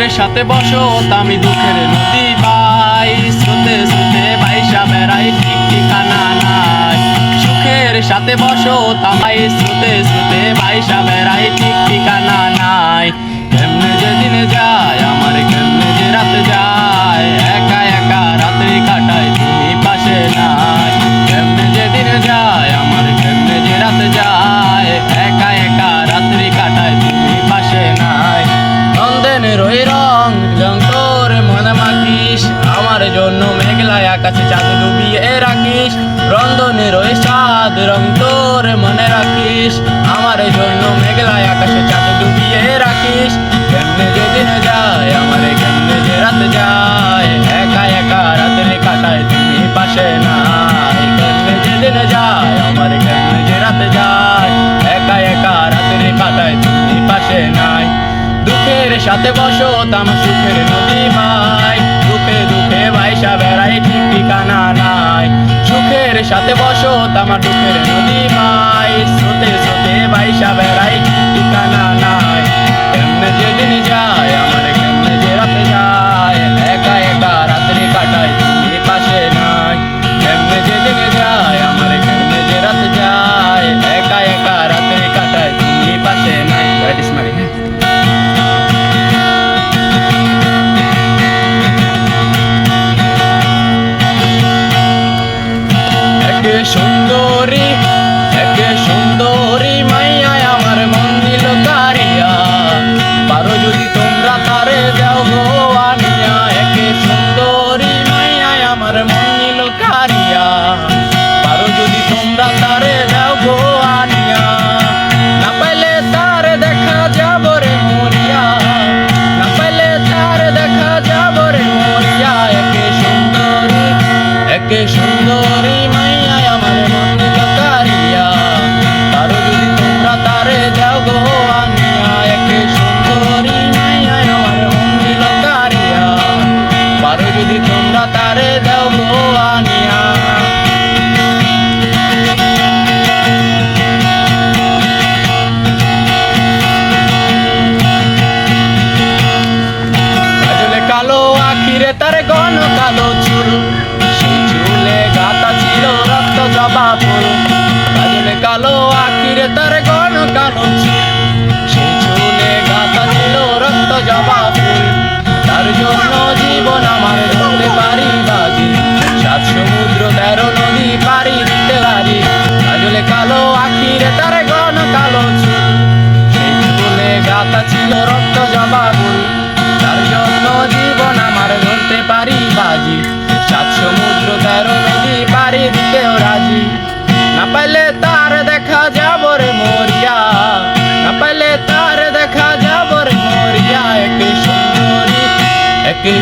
সুখের সাথে বসত আমি দুঃখের নদী ভাই, স্রোতে স্রোতে ভাইসা বেড়াই ঠিক ঠিকানা নাই। সুখের সাথে বসত আমায় স্রোতে স্রোতে ভাইসা বেড়াই ঠিক ঠিকানা নাই। কেমনে যে দিন যায় আমার, কেমনে যে রাত যায়, একা একা রাত্রি কাটাই তুমি পাশে নাই। কেমনে যে দিন যায় আমার, কেমনে যে রাত যায়, একা একা রাত্রি কাটাই তুমি পাশে নাই। নন্দেনের ওই রং তোর মনে মাখিস, আমার জন্য মেঘলায় আকাশে চাঁদ ডুবিয়ে রাখিস। রন্ধনের ওই স্বাদ রং তোর মনে রাখিস, আমার জন্য মেঘলায় আকাশে চাঁদ ডুবিয়ে রাখিস। কেমনে যে দিন যায় আমার, কেমনে যে রাত যায়, একা একা রাত্রি কাটায় তুমি পাশে নাই। কেমনে যে দিন যায় আমার, কেমনে যে রাত যায়, একা একা রাত্রি কাটায় তুমি পাশে নাই। দুঃখের সাথে বসত আমার সুখের নদী ভাই, দুঃখে দুঃখে ভাইসা বেড়াই ঠিক ঠিকানা নাই। সুখের সাথে বসত আমার দুঃখের নদী ভাই, স্রোতে স্রোতে ভাইসা বেড়াই ঠিক ঠিকানা নাই। কেমনে যে দিন যায় আমার, কেমনে যে রাতে যায়, একা একা রাত্রি কাটায় তুমি পাশে নাই। কেমনে যে দিন যায় আমার, কেমনে যে রাতে যায়, একা একা রাত্রি কাটায় তুমি পাশে নাই। একে সুন্দরী, একে সুন্দরী মাইয়া আমার মন দিল কারিয়া, পারো যদি তোমরা তারে দাও গো আনিয়া। একে সুন্দরী মাইয়া আমার মন দিল কারিয়া, পারো যদি তোমরা তারে দাও গো আনিয়া। না পাইলে তার দেখা যাব রে মরিয়া, না পাইলে তার দেখা যাব রে মরিয়া। একে সুন্দরী, একে সুন্দরী মাইয়া আমার মন দিল কারিয়া, পারো যদি তোমরা তারে দাও গো আনিয়া। একে সুন্দরী মাইয়া আমার মন দিল কারিয়া, পারো যদি তোমরা তারে দাও গো আনিয়া। কালো আখিরে তার ঘন কালো চুল, সেই চুলে গাঁথা ছিল রক্ত জবা ফুল। কাজলে কালো আখিরে তার ঘন কালো চুল, সেই চুলে গাঁথা ছিল রক্ত জবা ফুল। তার জন্য জীবন আমার ধরতে পারি বাজি, 7 সমুদ্র 13 নদী পারি দিতে পারি। কাজলে কালো আখিরে তার ঘন কালো চুল, সেই চুলে গাঁথা ছিল রক্ত জবা ফুল। তার জন্য জীবন আমার ধরতে পারি বাজি, 7 সমুদ্র 13 নদী পারি দিতেও রাজি। না পাইলে তার দেখা যাব রে মরিয়া, না পাইলে তার দেখা যাব রে মরিয়া। একে সুন্দরী, একে